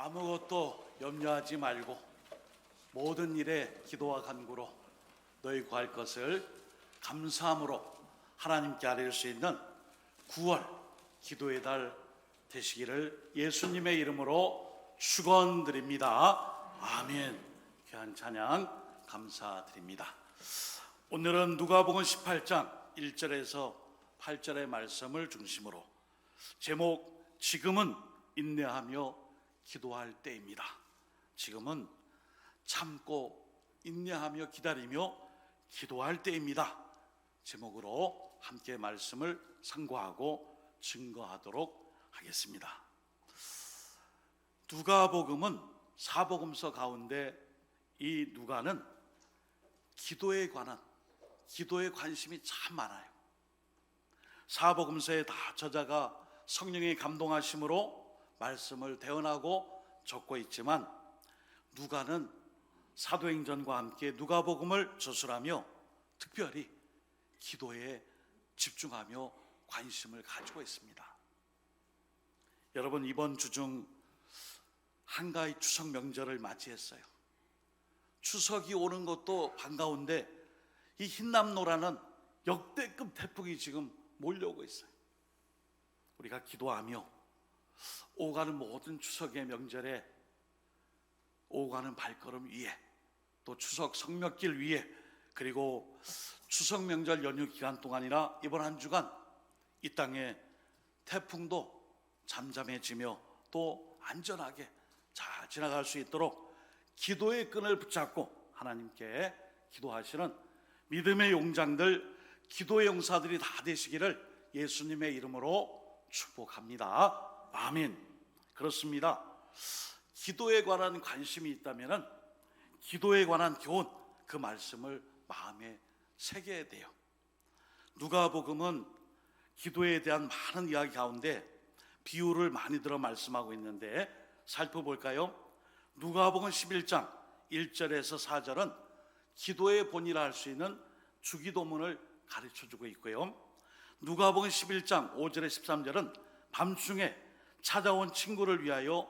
아무것도 염려하지 말고 모든 일에 기도와 간구로 너희 구할 것을 감사함으로 하나님께 아뢰을 수 있는 9월 기도의 달 되시기를 예수님의 이름으로 축원드립니다. 아멘. 귀한 찬양 감사드립니다. 오늘은 누가복음 18장 1절에서 8절의 말씀을 중심으로 제목 지금은 인내하며 기도할 때입니다. 지금은 참고 인내하며 기다리며 기도할 때입니다. 제목으로 함께 말씀을 상고하고 증거하도록 하겠습니다. 누가복음은 사복음서 가운데 이 누가는 기도에 관심이 참 많아요. 사복음서의 다 저자가 성령의 감동하심으로 말씀을 대언하고 적고 있지만 누가는 사도행전과 함께 누가복음을 저술하며 특별히 기도에 집중하며 관심을 가지고 있습니다. 여러분, 이번 주 중 한가위 추석 명절을 맞이했어요. 추석이 오는 것도 반가운데 이 흰남노라는 역대급 태풍이 지금 몰려오고 있어요. 우리가 기도하며 오가는 모든 추석의 명절에 오가는 발걸음 위에 또 추석 성묘길 위에 그리고 추석 명절 연휴 기간 동안이나 이번 한 주간 이 땅에 태풍도 잠잠해지며 또 안전하게 잘 지나갈 수 있도록 기도의 끈을 붙잡고 하나님께 기도하시는 믿음의 용장들, 기도의 용사들이 다 되시기를 예수님의 이름으로 축복합니다. 아멘. 그렇습니다. 기도에 관한 관심이 있다면 기도에 관한 교훈, 그 말씀을 마음에 새겨야 돼요. 누가복음은 기도에 대한 많은 이야기 가운데 비유를 많이 들어 말씀하고 있는데 살펴볼까요? 누가복음 11장 1절에서 4절은 기도의 본이라 할 수 있는 주기도문을 가르쳐주고 있고요. 누가복음 11장 5절에 13절은 밤중에 찾아온 친구를 위하여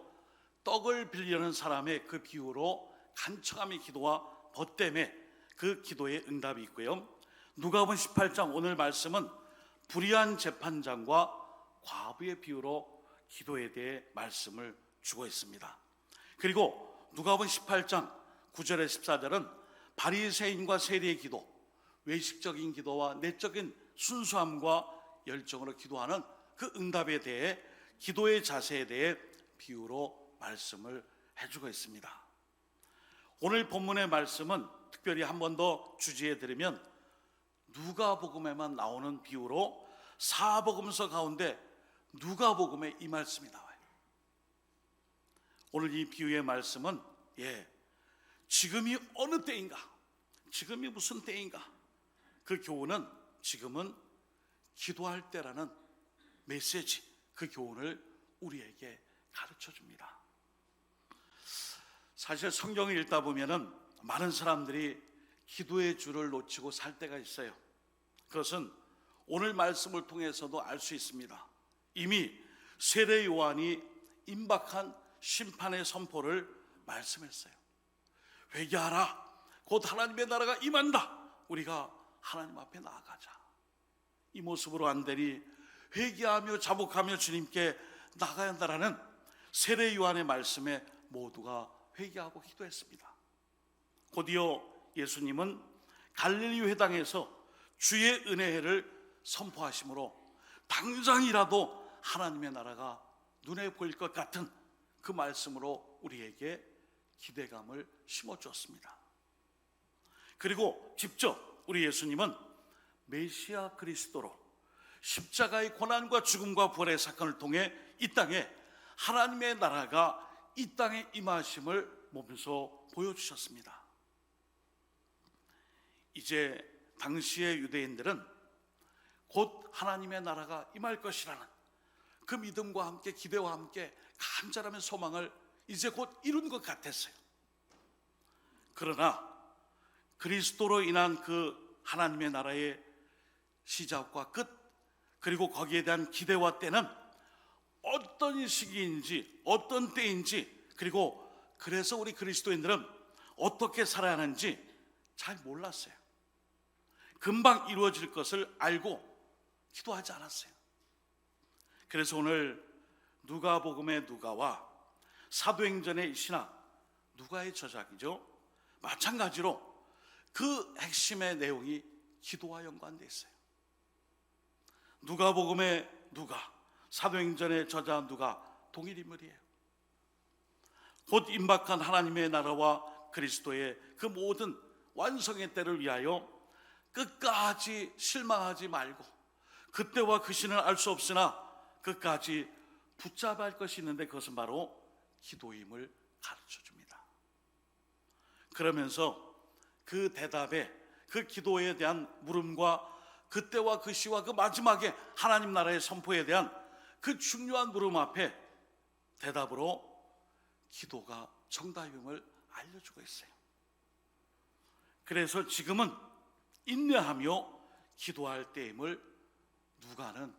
떡을 빌려는 사람의 그 비유로 간청함의 기도와 벗됨의 그 기도의 응답이 있고요. 누가복음 18장 오늘 말씀은 불의한 재판장과 과부의 비유로 기도에 대해 말씀을 주고 있습니다. 그리고 누가복음 18장 9절에 14절은 바리새인과 세리의 기도, 외식적인 기도와 내적인 순수함과 열정으로 기도하는 그 응답에 대해 기도의 자세에 대해 비유로 말씀을 해주고 있습니다. 오늘 본문의 말씀은 특별히 한 번 더 주지해 드리면 누가복음에만 나오는 비유로 사복음서 가운데 누가복음에 이 말씀이 나와요. 오늘 이 비유의 말씀은 지금이 어느 때인가, 지금이 무슨 때인가, 그 교훈은 지금은 기도할 때라는 메시지, 그 교훈을 우리에게 가르쳐 줍니다. 사실 성경을 읽다 보면은 많은 사람들이 기도의 줄을 놓치고 살 때가 있어요. 그것은 오늘 말씀을 통해서도 알 수 있습니다. 이미 세례 요한이 임박한 심판의 선포를 말씀했어요. 회개하라, 곧 하나님의 나라가 임한다. 우리가 하나님 앞에 나아가자. 이 모습으로 안 되니 회개하며 자복하며 주님께 나가야 한다라는 세례 요한의 말씀에 모두가 회개하고 기도했습니다. 곧이어 예수님은 갈릴리 회당에서 주의 은혜를 선포하심으로 당장이라도 하나님의 나라가 눈에 보일 것 같은 그 말씀으로 우리에게 기대감을 심어주었습니다. 그리고 직접 우리 예수님은 메시아 그리스도로 십자가의 고난과 죽음과 부활의 사건을 통해 이 땅에 하나님의 나라가 이 땅에 임하심을 몸소 보여주셨습니다. 이제 당시의 유대인들은 곧 하나님의 나라가 임할 것이라는 그 믿음과 함께 기대와 함께 간절함의 소망을 이제 곧 이룬 것 같았어요. 그러나 그리스도로 인한 그 하나님의 나라의 시작과 끝, 그리고 거기에 대한 기대와 때는 어떤 시기인지 어떤 때인지 그리고 그래서 우리 그리스도인들은 어떻게 살아야 하는지 잘 몰랐어요. 금방 이루어질 것을 알고 기도하지 않았어요. 그래서 오늘 누가복음의 누가와 사도행전의 신학, 누가의 저작이죠. 마찬가지로 그 핵심의 내용이 기도와 연관되어 있어요. 누가복음의 누가, 사도행전의 저자 누가 동일 인물이에요. 곧 임박한 하나님의 나라와 그리스도의 그 모든 완성의 때를 위하여 끝까지 실망하지 말고, 그때와 그 시는 알 수 없으나 끝까지 붙잡아야 할 것이 있는데 그것은 바로 기도임을 가르쳐 줍니다. 그러면서 그 대답에, 그 기도에 대한 물음과 그때와 그 시와 그 마지막에 하나님 나라의 선포에 대한 그 중요한 물음 앞에 대답으로 기도가 정답임을 알려주고 있어요. 그래서 지금은 인내하며 기도할 때임을 누가는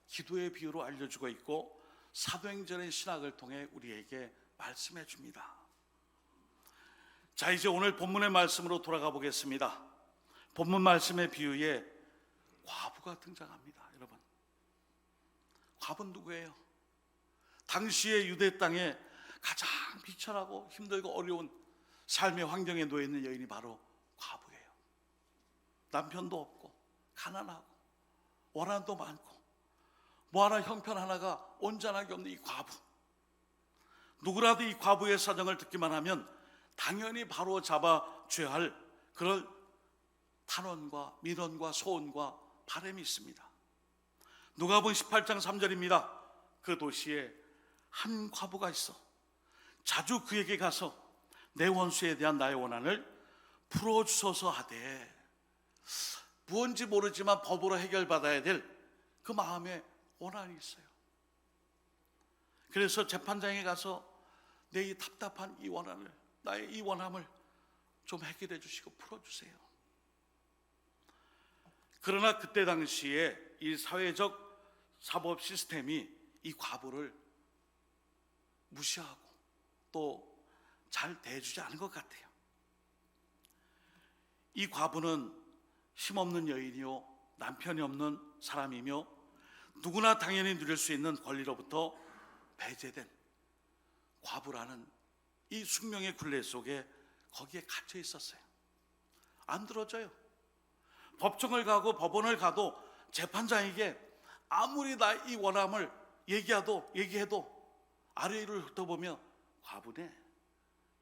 기도의 비유로 알려주고 있고 사도행전의 신학을 통해 우리에게 말씀해 줍니다. 자, 이제 오늘 본문의 말씀으로 돌아가 보겠습니다. 본문 말씀의 비유에 과부가 등장합니다. 여러분, 과부는 누구예요? 당시의 유대 땅에 가장 비천하고 힘들고 어려운 삶의 환경에 놓여 있는 여인이 바로 과부예요. 남편도 없고 가난하고 원한도 많고 뭐 하나 형편 하나가 온전하게 없는 이 과부. 누구라도 이 과부의 사정을 듣기만 하면 당연히 바로 잡아줘야 할 그런 탄원과 민원과 소원과 바람이 있습니다. 누가복음 18장 3절입니다. 그 도시에 한 과부가 있어 자주 그에게 가서 내 원수에 대한 나의 원한을 풀어주소서 하되, 무언지 모르지만 법으로 해결받아야 될 그 마음에 원한이 있어요. 그래서 재판장에 가서 내 이 답답한 이 원한을, 나의 이 원함을 좀 해결해 주시고 풀어주세요. 그러나 그때 당시에 이 사회적 사법 시스템이 이 과부를 무시하고 또 잘 대해주지 않은 것 같아요. 이 과부는 힘없는 여인이요 남편이 없는 사람이며 누구나 당연히 누릴 수 있는 권리로부터 배제된 과부라는 이 숙명의 굴레 속에 거기에 갇혀 있었어요. 안 들어줘요. 법정을 가고 법원을 가도 재판장에게 아무리 나 이 원함을 얘기해도 아래위를 훑어보며 과부네,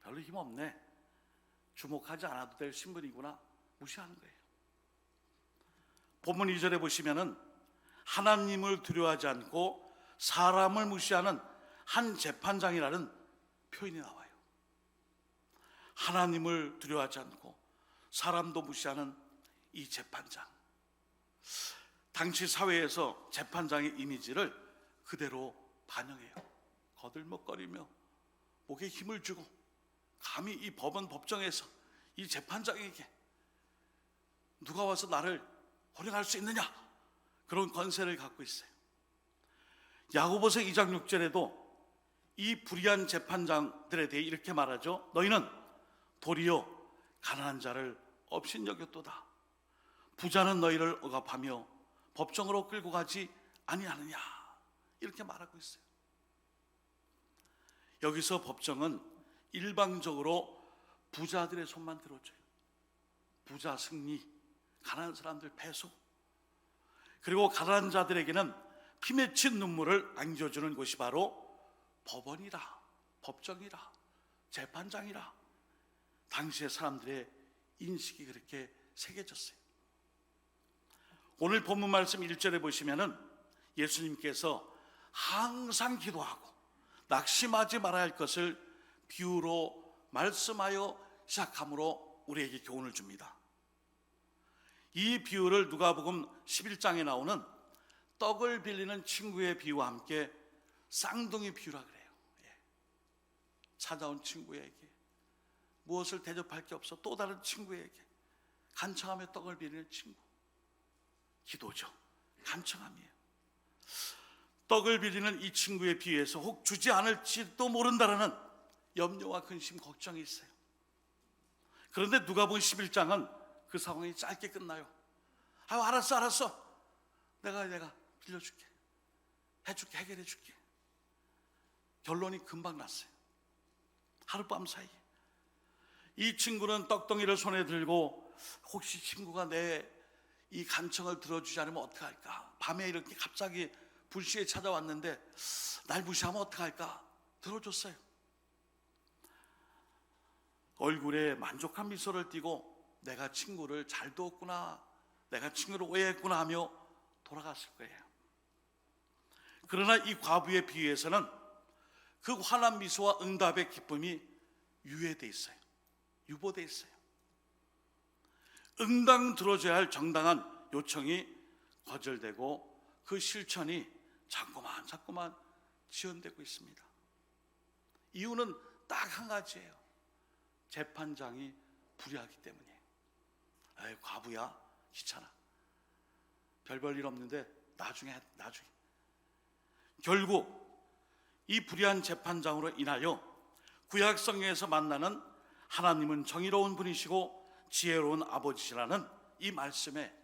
별로 힘없네, 주목하지 않아도 될 신분이구나 무시하는 거예요. 본문 2절에 보시면은 하나님을 두려워하지 않고 사람을 무시하는 한 재판장이라는 표현이 나와요. 하나님을 두려워하지 않고 사람도 무시하는 이 재판장. 당시 사회에서 재판장의 이미지를 그대로 반영해요. 거들먹거리며 목에 힘을 주고 감히 이 법원 법정에서 이 재판장에게 누가 와서 나를 호령할 수 있느냐, 그런 권세를 갖고 있어요. 야고보서 2장 6절에도 이 불의한 재판장들에 대해 이렇게 말하죠. 너희는 도리어 가난한 자를 업신여겼도다. 부자는 너희를 억압하며 법정으로 끌고 가지 아니하느냐, 이렇게 말하고 있어요. 여기서 법정은 일방적으로 부자들의 손만 들어줘요. 부자 승리, 가난한 사람들 패소, 그리고 가난한 자들에게는 피 맺힌 눈물을 안겨주는 곳이 바로 법원이라, 법정이라, 재판장이라. 당시의 사람들의 인식이 그렇게 새겨졌어요. 오늘 본문 말씀 1절에 보시면은 예수님께서 항상 기도하고 낙심하지 말아야 할 것을 비유로 말씀하여 시작함으로 우리에게 교훈을 줍니다. 이 비유를 누가복음 11장에 나오는 떡을 빌리는 친구의 비유와 함께 쌍둥이 비유라 그래요. 찾아온 친구에게 무엇을 대접할 게 없어 또 다른 친구에게 간청하며 떡을 빌리는 친구. 기도죠. 간청함이에요. 떡을 빌리는 이 친구의 비유에서 혹 주지 않을지도 모른다라는 염려와 근심, 걱정이 있어요. 그런데 누가복음 11장은 그 상황이 짧게 끝나요. 알았어. 내가 빌려줄게. 해줄게, 해결해줄게. 결론이 금방 났어요. 하룻밤 사이에. 이 친구는 떡덩이를 손에 들고 혹시 친구가 내 이 간청을 들어주지 않으면 어떡할까? 밤에 이렇게 갑자기 불시에 찾아왔는데 날 무시하면 어떡할까? 들어줬어요. 얼굴에 만족한 미소를 띠고 내가 친구를 잘 두었구나, 내가 친구를 오해했구나 하며 돌아갔을 거예요. 그러나 이 과부의 비유에서는 그 환한 미소와 응답의 기쁨이 유예돼 있어요. 유보돼 있어요. 응당 들어줘야 할 정당한 요청이 거절되고 그 실천이 자꾸만 지연되고 있습니다. 이유는 딱 한 가지예요. 재판장이 불의하기 때문이에요. 에이, 과부야, 귀찮아. 별 볼 일 없는데 나중에. 결국 이 불의한 재판장으로 인하여 구약 성경에서 만나는 하나님은 정의로운 분이시고 지혜로운 아버지시라는 이 말씀에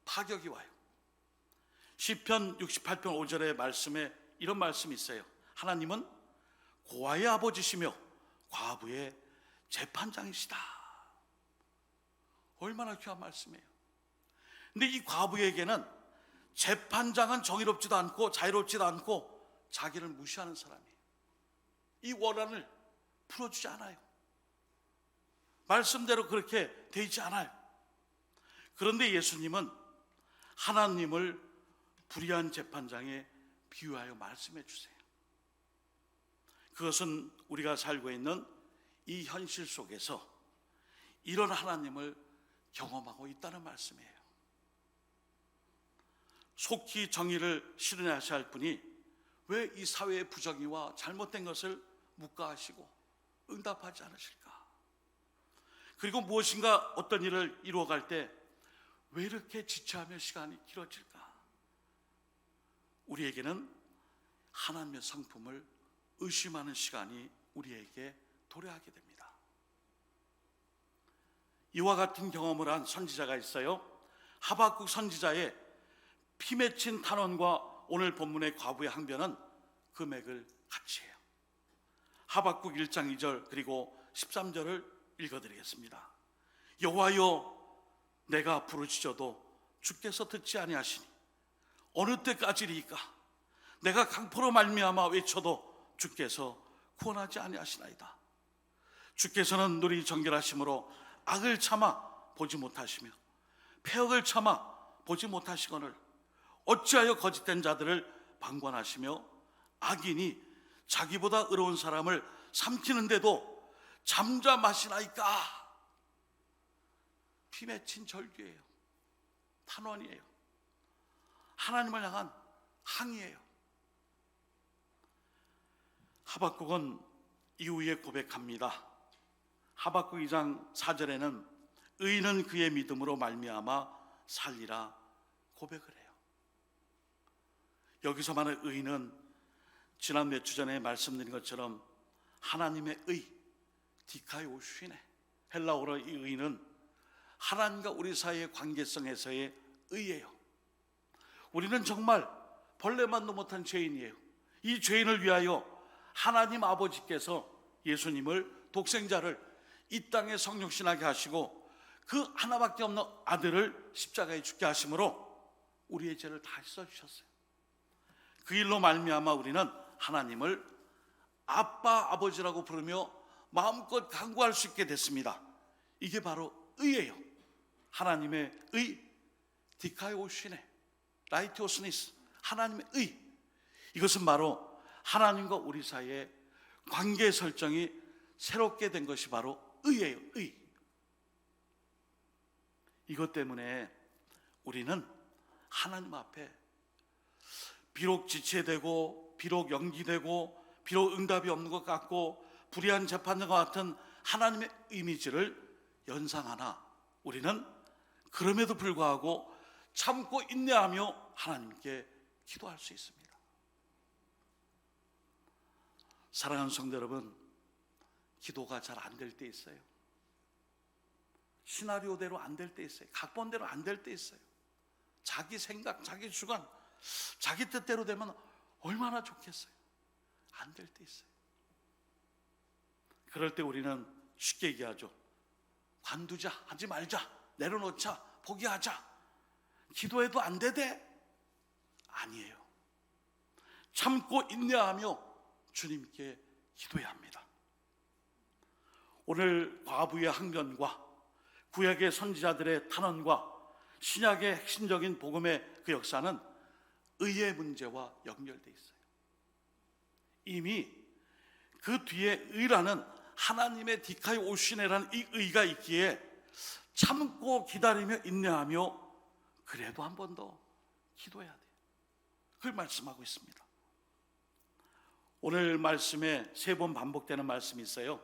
타격이 와요. 시편 68편 5절의 말씀에 이런 말씀이 있어요. 하나님은 고아의 아버지시며 과부의 재판장이시다. 얼마나 귀한 말씀이에요. 근데 이 과부에게는 재판장은 정의롭지도 않고 자유롭지도 않고 자기를 무시하는 사람이에요. 이 원한을 풀어주지 않아요. 말씀대로 그렇게 돼 있지 않아요. 그런데 예수님은 하나님을 불의한 재판장에 비유하여 말씀해 주세요. 그것은 우리가 살고 있는 이 현실 속에서 이런 하나님을 경험하고 있다는 말씀이에요. 속히 정의를 실현하셔야 할 분이 왜 이 사회의 부정의와 잘못된 것을 묵과하시고 응답하지 않으실까? 그리고 무엇인가 어떤 일을 이루어갈 때 왜 이렇게 지체하며 시간이 길어질까? 우리에게는 하나님의 성품을 의심하는 시간이 우리에게 도래하게 됩니다. 이와 같은 경험을 한 선지자가 있어요. 하박국 선지자의 피 맺힌 탄원과 오늘 본문의 과부의 항변은 금액을 같이 해요. 하박국 1장 2절 그리고 13절을 읽어드리겠습니다. 여호와여, 내가 부르짖어도 주께서 듣지 아니하시니 어느 때까지리이까? 내가 강포로 말미암아 외쳐도 주께서 구원하지 아니하시나이다. 주께서는 눈이 정결하심으로 악을 참아 보지 못하시며 패역을 참아 보지 못하시거늘 어찌하여 거짓된 자들을 방관하시며 악인이 자기보다 의로운 사람을 삼키는데도 잠잠하시나이까? 피 맺힌 절규예요. 탄원이에요. 하나님을 향한 항의예요. 하박국은 이후에 고백합니다. 하박국 2장 4절에는 의인은 그의 믿음으로 말미암아 살리라 고백을 해요. 여기서 말하는 의인은 지난 몇 주 전에 말씀드린 것처럼 하나님의 의, 디카이오슈네, 헬라어로 이 의인은 하나님과 우리 사이의 관계성에서의 의예요. 우리는 정말 벌레만도 못한 죄인이에요. 이 죄인을 위하여 하나님 아버지께서 예수님을, 독생자를 이 땅에 성육신하게 하시고 그 하나밖에 없는 아들을 십자가에 죽게 하심으로 우리의 죄를 다 씻어주셨어요. 그 일로 말미암아 우리는 하나님을 아빠, 아버지라고 부르며 마음껏 간구할 수 있게 됐습니다. 이게 바로 의예요. 하나님의 의, 디카이오시네, 라이티오스니스, 하나님의 의. 이것은 바로 하나님과 우리 사이의 관계 설정이 새롭게 된 것이 바로 의예요. 의. 이것 때문에 우리는 하나님 앞에 비록 지체되고 비록 연기되고 비록 응답이 없는 것 같고 불의한 재판장과 같은 하나님의 이미지를 연상하나 우리는 그럼에도 불구하고 참고 인내하며 하나님께 기도할 수 있습니다. 사랑하는 성도 여러분, 기도가 잘 안 될 때 있어요. 시나리오대로 안 될 때 있어요. 각본대로 안 될 때 있어요. 자기 생각, 자기 주관, 자기 뜻대로 되면 얼마나 좋겠어요. 안 될 때 있어요. 그럴 때 우리는 쉽게 얘기하죠. 관두자, 하지 말자, 내려놓자, 포기하자. 기도해도 안 되대? 아니에요. 참고 인내하며 주님께 기도해야 합니다. 오늘 과부의 항변과 구약의 선지자들의 탄원과 신약의 핵심적인 복음의 그 역사는 의의 문제와 연결되어 있어요. 이미 그 뒤에 의라는 하나님의 디카이오시네라는 이 의가 있기에 참고 기다리며 인내하며 그래도 한 번 더 기도해야 돼요. 그걸 말씀하고 있습니다. 오늘 말씀에 3번 반복되는 말씀이 있어요.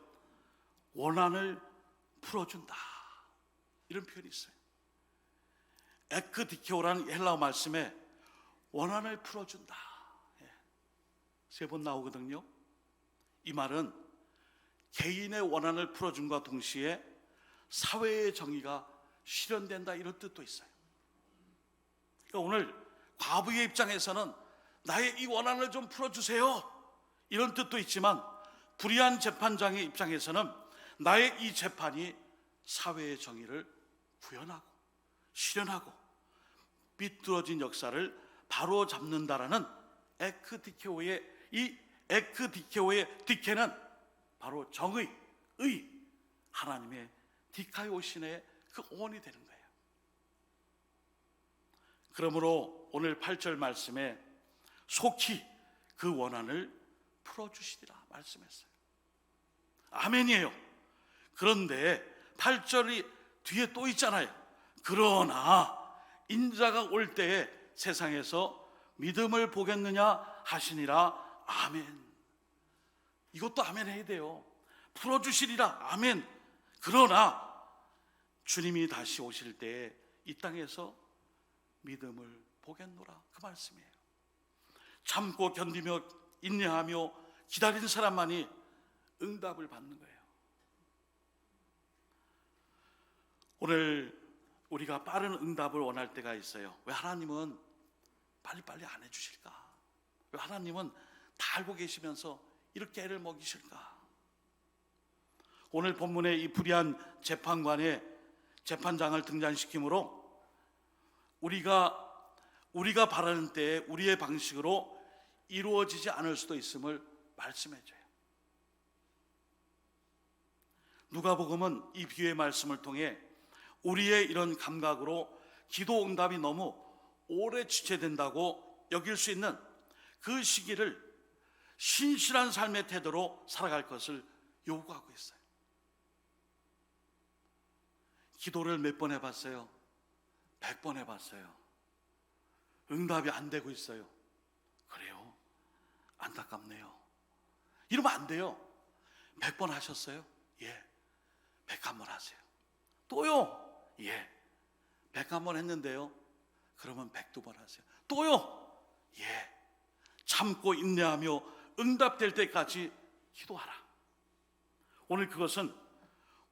원한을 풀어준다, 이런 표현이 있어요. 에크디케오라는 헬라어 말씀에 원한을 풀어준다 3번 나오거든요. 이 말은 개인의 원한을 풀어준과 동시에 사회의 정의가 실현된다, 이런 뜻도 있어요. 그러니까 오늘 과부의 입장에서는 나의 이 원한을 좀 풀어주세요, 이런 뜻도 있지만, 불의한 재판장의 입장에서는 나의 이 재판이 사회의 정의를 구현하고 실현하고 비뚤어진 역사를 바로 잡는다라는 에크디케오의 이 에크디케오의 디케는 바로 정의, 의, 하나님의 디카이오신의 그 원이 되는 거예요. 그러므로 오늘 8절 말씀에 속히 그 원한을 풀어주시리라 말씀했어요. 아멘이에요. 그런데 8절이 뒤에 또 있잖아요. 그러나 인자가 올 때에 세상에서 믿음을 보겠느냐 하시니라. 아멘. 이것도 아멘 해야 돼요. 풀어주시리라. 아멘. 그러나 주님이 다시 오실 때에 이 땅에서 믿음을 보겠노라, 그 말씀이에요. 참고 견디며 인내하며 기다리는 사람만이 응답을 받는 거예요. 오늘 우리가 빠른 응답을 원할 때가 있어요. 왜 하나님은 빨리빨리 안 해주실까? 왜 하나님은 다 알고 계시면서 이렇게 애를 먹이실까? 오늘 본문의 이 불의한 재판관의 재판장을 등장시키므로 우리가 바라는 때에 우리의 방식으로 이루어지지 않을 수도 있음을 말씀해줘요. 누가복음은 이 비유의 말씀을 통해 우리의 이런 감각으로 기도 응답이 너무 오래 지체된다고 여길 수 있는 그 시기를 신실한 삶의 태도로 살아갈 것을 요구하고 있어요. 기도를 몇 번 해봤어요? 100번 해봤어요. 응답이 안 되고 있어요. 그래요? 안타깝네요. 이러면 안 돼요. 100번 하셨어요? 예. 101번 하세요. 또요? 예. 101번 했는데요. 그러면 102번 하세요. 또요? 예. 참고 인내하며 응답될 때까지 기도하라. 오늘 그것은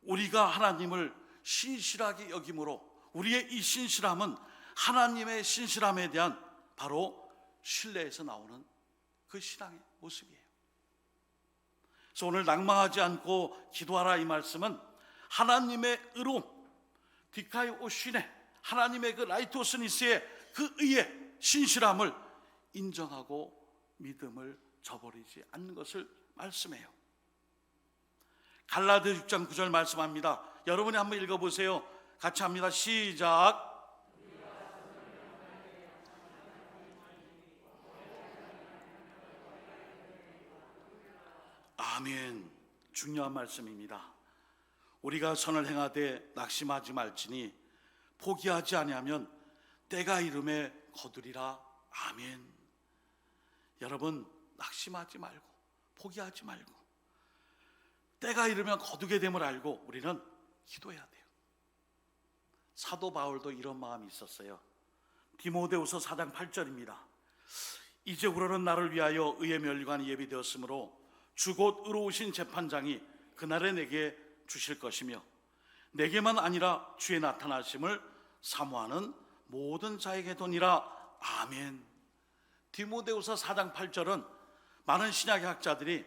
우리가 하나님을 신실하게 여김으로 우리의 이 신실함은 하나님의 신실함에 대한 바로 신뢰에서 나오는 그 신앙의 모습이에요. 그래서 오늘 낭망하지 않고 기도하라 이 말씀은 하나님의 의로움, 디카이오신의 하나님의 그 라이토스니스의 그 의의 신실함을 인정하고 믿음을 저버리지 않는 것을 말씀해요. 갈라디아 6장 9절 말씀합니다. 여러분이 한번 읽어보세요. 같이 합니다. 시작. 아멘. 중요한 말씀입니다. 우리가 선을 행하되 낙심하지 말지니 포기하지 아니하면 때가 이름에 거두리라. 아멘. 여러분, 낙심하지 말고 포기하지 말고 때가 이르면 거두게 됨을 알고 우리는 기도해야 돼요. 사도 바울도 이런 마음이 있었어요. 디모데후서 4장 8절입니다. 이제 우러는 나를 위하여 의의 면류관이 예비되었으므로 주 곧 의로우신 재판장이 그날에 내게 주실 것이며 내게만 아니라 주의 나타나심을 사모하는 모든 자에게 도니라. 아멘. 디모데후서 4장 8절은 많은 신약의 학자들이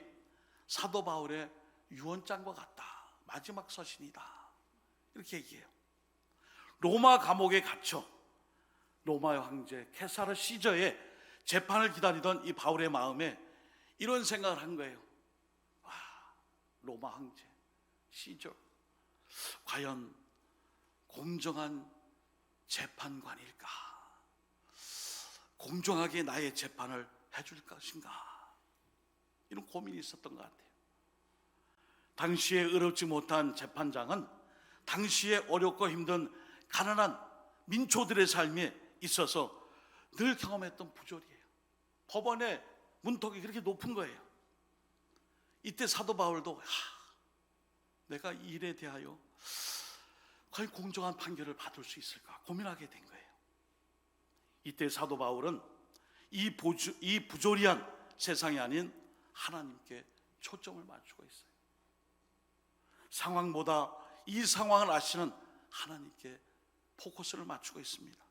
사도 바울의 유언장과 같다, 마지막 서신이다, 이렇게 얘기해요. 로마 감옥에 갇혀 로마의 황제 케사르 시저의 재판을 기다리던 이 바울의 마음에 이런 생각을 한 거예요. 와, 로마 황제 시저, 과연 공정한 재판관일까? 공정하게 나의 재판을 해줄 것인가? 이런 고민이 있었던 것 같아요. 당시에 의롭지 못한 재판장은 당시에 어렵고 힘든 가난한 민초들의 삶에 있어서 늘 경험했던 부조리예요. 법원의 문턱이 그렇게 높은 거예요. 이때 사도 바울도 내가 이 일에 대하여 과연 공정한 판결을 받을 수 있을까 고민하게 된 거예요. 이때 사도 바울은 이 부조리한 세상이 아닌 하나님께 초점을 맞추고 있어요. 상황보다 이 상황을 아시는 하나님께 포커스를 맞추고 있습니다.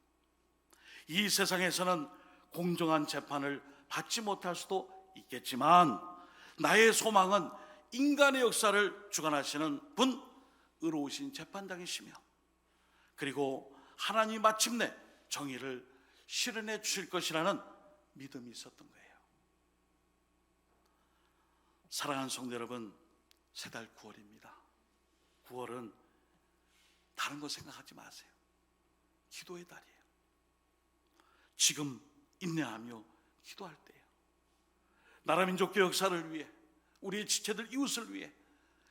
이 세상에서는 공정한 재판을 받지 못할 수도 있겠지만 나의 소망은 인간의 역사를 주관하시는 분, 의로우신 재판장이시며 그리고 하나님 마침내 정의를 실현해 주실 것이라는 믿음이 있었던 거예요. 사랑하는 성도 여러분, 새달 9월입니다. 9월은 다른 거 생각하지 마세요. 기도의 달이에요. 지금 인내하며 기도할 때예요. 나라 민족교 역사를 위해, 우리의 지체들 이웃을 위해,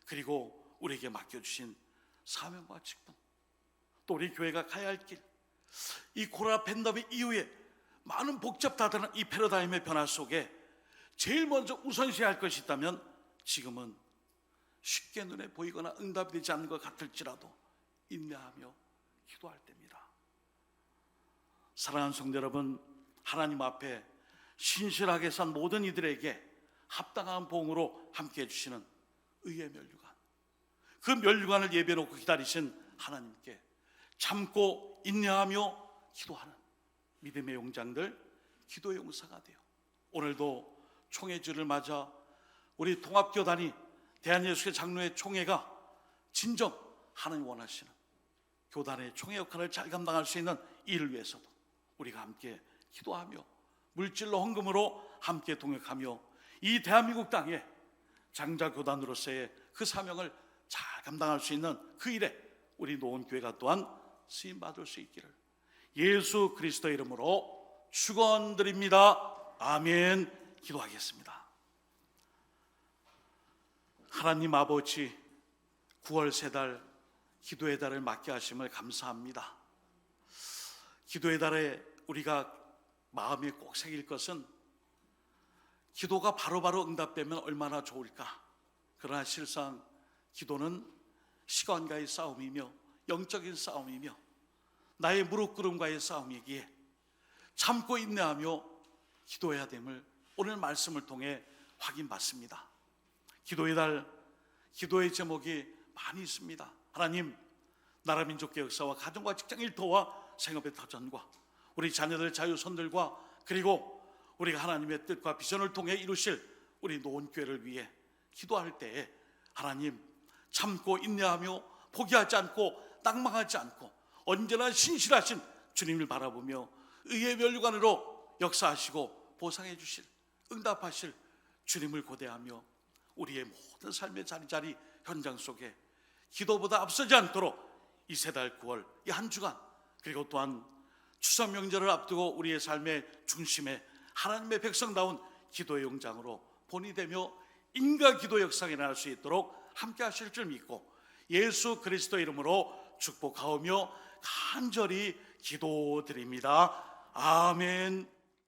그리고 우리에게 맡겨주신 사명과 직분, 또 우리 교회가 가야 할 길, 이 코로나 팬데믹 이후에 많은 복잡다단한 이 패러다임의 변화 속에 제일 먼저 우선시해야 할 것이 있다면 지금은 쉽게 눈에 보이거나 응답이 되지 않는 것 같을지라도 인내하며 기도할 때입니다. 사랑하는 성도 여러분, 하나님 앞에 신실하게 산 모든 이들에게 합당한 봉으로 함께해 주시는 의의 면류관, 그 면류관을 예비해 놓고 기다리신 하나님께 참고 인내하며 기도하는 믿음의 용장들, 기도의 용사가 돼요. 오늘도 총회주를 맞아 우리 통합교단이 대한예수교 장로회 총회가 진정 하나님 원하시는 교단의 총회 역할을 잘 감당할 수 있는 이를 위해서도 우리가 함께 기도하며 물질로 헌금으로 함께 동역하며 이 대한민국 땅에 장자교단으로서의 그 사명을 잘 감당할 수 있는 그 일에 우리 노원교회가 또한 쓰임받을 수 있기를 예수 그리스도의 이름으로 축원드립니다. 아멘. 기도하겠습니다. 하나님 아버지, 9월 새달 기도의 달을 맞게 하심을 감사합니다. 기도의 달에 우리가 마음에 꼭 새길 것은 기도가 바로바로 응답되면 얼마나 좋을까. 그러나 실상 기도는 시간과의 싸움이며 영적인 싸움이며 나의 무릎 꿇음과의 싸움이기에 참고 인내하며 기도해야 됨을 오늘 말씀을 통해 확인받습니다. 기도의 달, 기도의 제목이 많이 있습니다. 하나님, 나라 민족의 역사와 가정과 직장 일터와 생업의 터전과 우리 자녀들 자유손들과 그리고 우리가 하나님의 뜻과 비전을 통해 이루실 우리 노원교회를 위해 기도할 때에 하나님 참고 인내하며 포기하지 않고 낙망하지 않고 언제나 신실하신 주님을 바라보며 의의 면류관으로 역사하시고 보상해 주실, 응답하실 주님을 고대하며 우리의 모든 삶의 자리자리 현장 속에 기도보다 앞서지 않도록 이 세 달 9월 이 한 주간 그리고 또한 추석 명절을 앞두고 우리의 삶의 중심에 하나님의 백성다운 기도의 용장으로 본이 되며 인간 기도 역사가 일어날 수 있도록 함께 하실 줄 믿고 예수 그리스도 이름으로 축복하오며 간절히 기도드립니다. 아멘.